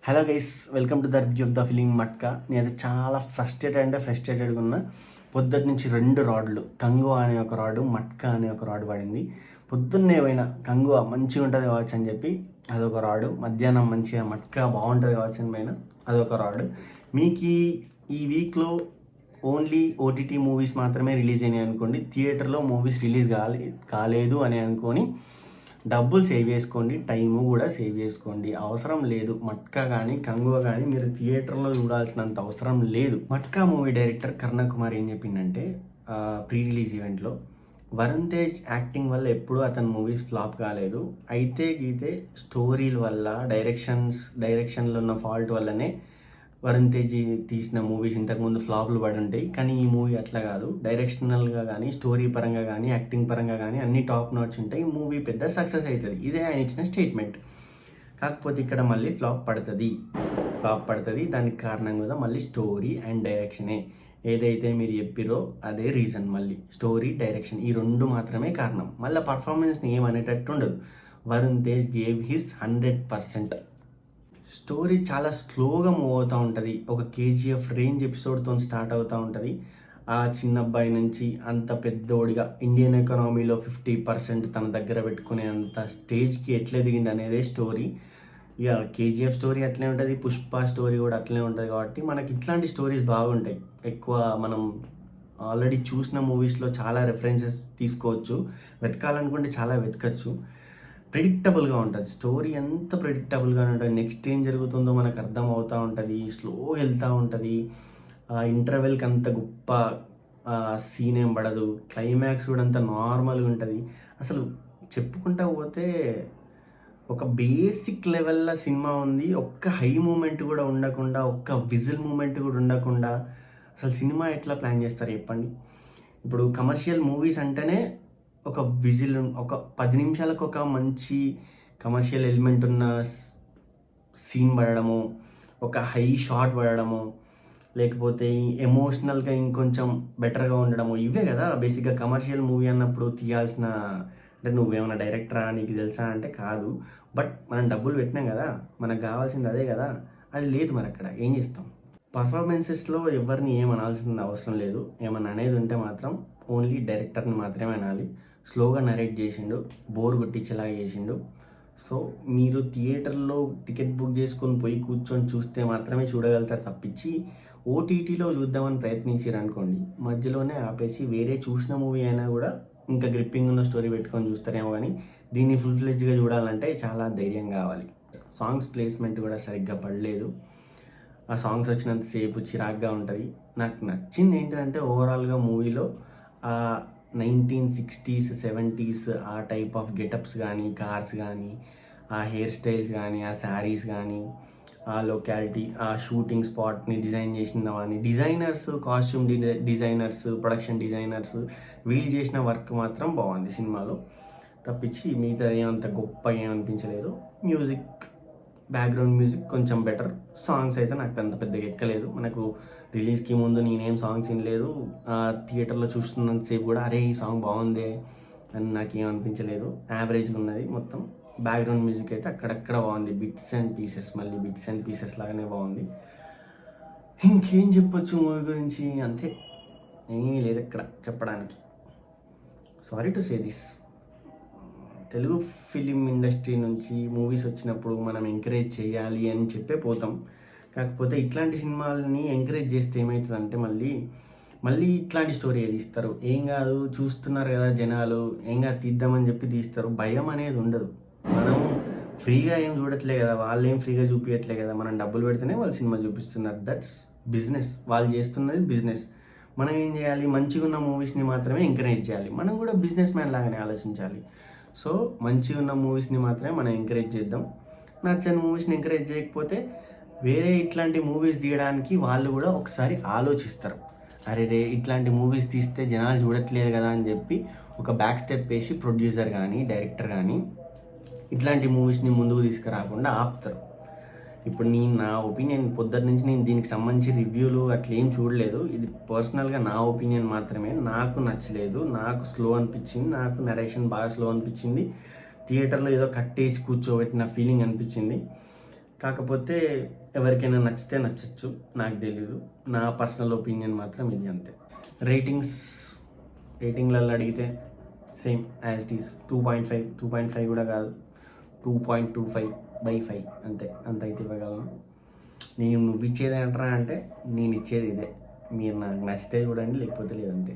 Hello guys, welcome to the review of the film matka. నేనైతే చాలా ఫ్రస్ట్రేటెడ్గా ఉన్నా. పొద్దుటి నుంచి 2 రాడ్లు, కంగువా అనే ఒక రాడు, మట్కా అనే ఒక రాడు పడింది. పొద్దున్నే పోయిన కంగువా మంచిగా ఉంటుంది కావచ్చు అని చెప్పి అదొక రాడు, మధ్యాహ్నం మంచిగా మట్కా బాగుంటుంది కావచ్చు అని పైన అదొక రాడు. మీకు ఈ వీక్లో ఓన్లీ ఓటీటీ మూవీస్ మాత్రమే రిలీజ్ అయినాయి అనుకోండి, థియేటర్లో మూవీస్ రిలీజ్ కాలేదు అని అనుకొని డబ్బులు సేవ్ చేసుకోండి, టైము కూడా సేవ్ చేసుకోండి. అవసరం లేదు మట్కా కానీ కంగువా కానీ మీరు థియేటర్లో చూడాల్సినంత అవసరం లేదు. మట్కా మూవీ డైరెక్టర్ కర్ణ కుమార్ ఏం చెప్పిందంటే ప్రీ రిలీజ్ ఈవెంట్లో, వరుణ్ తేజ్ యాక్టింగ్ వల్ల ఎప్పుడూ అతని మూవీస్ ఫ్లాప్ కాలేదు. అయితే గీతే స్టోరీల వల్ల డైరెక్షన్లో ఉన్న ఫాల్ట్ వల్లనే వరుణ్ తేజ్ తీసిన మూవీస్ ఇంతకుముందు ఫ్లాప్లు పడి ఉంటాయి. కానీ ఈ మూవీ అట్లా కాదు, డైరెక్షనల్గా కానీ స్టోరీ పరంగా కానీ యాక్టింగ్ పరంగా కానీ అన్ని టాప్ నాచ్ ఉంటాయి. ఈ మూవీ పెద్ద సక్సెస్ అవుతుంది. ఇదే ఆయన ఇచ్చిన స్టేట్మెంట్. కాకపోతే ఇక్కడ మళ్ళీ ఫ్లాప్ పడుతుంది. దానికి కారణం కూడా మళ్ళీ స్టోరీ అండ్ డైరెక్షనే. ఏదైతే మీరు చెప్పిరో అదే రీజన్. మళ్ళీ స్టోరీ, డైరెక్షన్ ఈ 2 మాత్రమే కారణం. మళ్ళీ పర్ఫార్మెన్స్ని ఏమనేటట్టు ఉండదు. Varun Tej gave his 100%. Story చాలా స్లోగా మూవ్ అవుతూ ఉంటుంది. ఒక కేజీఎఫ్ రేంజ్ ఎపిసోడ్తో స్టార్ట్ అవుతూ ఉంటుంది. ఆ చిన్న అబ్బాయి నుంచి అంత పెద్దోడిగా ఇండియన్ ఎకానమీలో 50% తన దగ్గర పెట్టుకునే అంత స్టేజ్కి ఎట్లా దిగింది అనేదే స్టోరీ. ఇక కేజీఎఫ్ స్టోరీ అట్లే ఉంటుంది, పుష్ప స్టోరీ కూడా అట్లే ఉంటుంది. కాబట్టి మనకి ఇట్లాంటి స్టోరీస్ బాగుంటాయి. ఎక్కువ మనం ఆల్రెడీ చూసిన మూవీస్లో చాలా రెఫరెన్సెస్ తీసుకోవచ్చు. వెతకాలనుకుంటే చాలా వెతకచ్చు. ప్రిడిక్టబుల్గా ఉంటుంది స్టోరీ, ఎంత ప్రిడిక్టబుల్గా ఉంటుంది. నెక్స్ట్ ఏం జరుగుతుందో మనకు అర్థం అవుతూ ఉంటుంది. స్లో వెళ్తూ ఉంటుంది. ఇంటర్వెల్కి అంత గొప్ప సీన్ ఏం పడదు. క్లైమాక్స్ కూడా అంత నార్మల్గా ఉంటుంది. అసలు చెప్పుకుంటా పోతే ఒక బేసిక్ లెవెల్లో సినిమా ఉంది. ఒక్క హై మూమెంట్ కూడా ఉండకుండా, ఒక్క విజిల్ మూమెంట్ కూడా ఉండకుండా అసలు సినిమా ఎట్లా ప్లాన్ చేస్తారు చెప్పండి. ఇప్పుడు కమర్షియల్ మూవీస్ అంటేనే ఒక విజిల్, ఒక 10 నిమిషాలకు ఒక మంచి కమర్షియల్ ఎలిమెంట్ ఉన్న సీన్ పడడము, ఒక హై షాట్ పడడము, లేకపోతే ఎమోషనల్గా ఇంకొంచెం బెటర్గా ఉండడము, ఇవే కదా బేసిక్గా కమర్షియల్ మూవీ అన్నప్పుడు తీయాల్సిన. అంటే నువ్వేమైనా డైరెక్టరా, నీకు తెలుసా అంటే కాదు. బట్ మనం డబ్బులు పెట్టినాం కదా, మనకు కావాల్సింది అదే కదా. అది లేదు మరి అక్కడ ఏం చేస్తాం. పర్ఫార్మెన్సెస్లో ఎవరిని ఏమనాల్సిన అవసరం లేదు. ఏమన్నా అనేది ఉంటే మాత్రం ఓన్లీ డైరెక్టర్ని మాత్రమే అనాలి. స్లోగా నరేట్ చేసిండు, బోర్ కొట్టించేలాగా చేసిండు. సో మీరు థియేటర్లో టికెట్ బుక్ చేసుకొని పోయి కూర్చొని చూస్తే మాత్రమే చూడగలుగుతారు తప్పించి ఓటీటీలో చూద్దామని ప్రయత్నించారు అనుకోండి, మధ్యలోనే ఆపేసి వేరే చూసిన మూవీ అయినా కూడా ఇంకా గ్రిప్పింగ్ ఉన్న స్టోరీ పెట్టుకొని చూస్తారేమో. కానీ దీన్ని ఫుల్ ఫ్లెడ్జ్గా చూడాలంటే చాలా ధైర్యం కావాలి. సాంగ్స్ ప్లేస్మెంట్ కూడా సరిగ్గా పడలేదు. ఆ సాంగ్స్ వచ్చినంతసేపు చిరాగ్గా ఉంటుంది. నాకు నచ్చింది ఏంటంటే ఓవరాల్గా మూవీలో 1960s 70s ఆ టైప్ ఆఫ్ గెటప్స్ కానీ, కార్స్ కానీ, ఆ హెయిర్ స్టైల్స్ కానీ, ఆ శారీస్ కానీ, ఆ లొకాలిటీ, ఆ షూటింగ్ స్పాట్ని డిజైన్ చేసిన కానీ, designers, costume designers, production designers వీళ్ళు చేసిన వర్క్ మాత్రం బాగుంది సినిమాలో. తప్పించి మిగతా ఏమంత గొప్ప ఏమనిపించలేదు. మ్యూజిక్, బ్యాక్గ్రౌండ్ మ్యూజిక్ కొంచెం బెటర్. సాంగ్స్ అయితే నాకు అంత పెద్దగా ఎక్కలేదు. మనకు రిలీజ్కి ముందు నేనేం సాంగ్స్ వినలేదు. థియేటర్లో చూస్తున్నంతసేపు కూడా అరే ఈ సాంగ్ బాగుందే అని నాకేం అనిపించలేదు. యావరేజ్గా ఉన్నది మొత్తం. బ్యాక్గ్రౌండ్ మ్యూజిక్ అయితే అక్కడక్కడ బాగుంది. బిట్స్ అండ్ పీసెస్ లాగానే బాగుంది. ఇంకేం చెప్పొచ్చు మూవీ గురించి, అంతే, ఏమీ లేదు ఇక్కడ చెప్పడానికి. Sorry to say this. Telugu film industry నుంచి మూవీస్ వచ్చినప్పుడు మనం ఎంకరేజ్ చేయాలి అని చెప్పే పోతాం. కాకపోతే ఇట్లాంటి సినిమాలని ఎంకరేజ్ చేస్తే ఏమవుతుందంటే మళ్ళీ ఇట్లాంటి స్టోరీ తీస్తారు. ఏం కాదు, చూస్తున్నారు కదా జనాలు, ఏం కాదు తీద్దామని చెప్పి తీస్తారు. భయం అనేది ఉండదు. మనం ఫ్రీగా ఏం చూడట్లే కదా, వాళ్ళు ఏం ఫ్రీగా చూపించట్లే కదా. మనం డబ్బులు పెడితేనే వాళ్ళు సినిమా చూపిస్తున్నారు. That's business. వాళ్ళు చేస్తున్నది బిజినెస్. మనం ఏం చేయాలి, మంచిగా ఉన్న మూవీస్ని మాత్రమే ఎంకరేజ్ చేయాలి. మనం కూడా బిజినెస్ మ్యాన్ లాగానే ఆలోచించాలి. సో మంచిగా ఉన్న మూవీస్ని మాత్రమే మనం ఎంకరేజ్ చేద్దాం. నచ్చని మూవీస్ని ఎంకరేజ్ చేయకపోతే వేరే ఇట్లాంటి మూవీస్ తీయడానికి వాళ్ళు కూడా ఒకసారి ఆలోచిస్తారు. అరే ఇట్లాంటి మూవీస్ తీస్తే జనాలు చూడట్లేదు కదా అని చెప్పి ఒక బ్యాక్ స్టెప్ వేసి ప్రొడ్యూసర్ కానీ, డైరెక్టర్ కానీ ఇట్లాంటి మూవీస్ని ముందుకు తీసుకురాకుండా ఆపుతారు. ఇప్పుడు నా ఒపీనియన్, పొద్దున్న నుంచి నేను దీనికి సంబంధించి రివ్యూలు అట్లా ఏం చూడలేదు. ఇది పర్సనల్గా నా ఒపీనియన్ మాత్రమే. నాకు నచ్చలేదు, నాకు స్లో అనిపించింది, నాకు నరేషన్ బాగా స్లో అనిపించింది. థియేటర్లో ఏదో కట్టేసి కూర్చోబెట్టిన ఫీలింగ్ అనిపించింది. కాకపోతే ఎవరికైనా నచ్చితే నచ్చచ్చు, నాకు తెలీదు. నా పర్సనల్ ఒపీనియన్ మాత్రం ఇది, అంతే. రేటింగ్లలో అడిగితే సేమ్ యాజ్ ఇట్ ఈస్ 2.5 కూడా కాదు, 2.25/5 అంతే. అంత అయితే ఇవ్వగలను. నువ్వు ఇచ్చేది ఏంట్రా అంటే నేను ఇచ్చేది ఇదే. మీరు నాకు నచ్చితే చూడండి, లేకపోతే లేదంతే.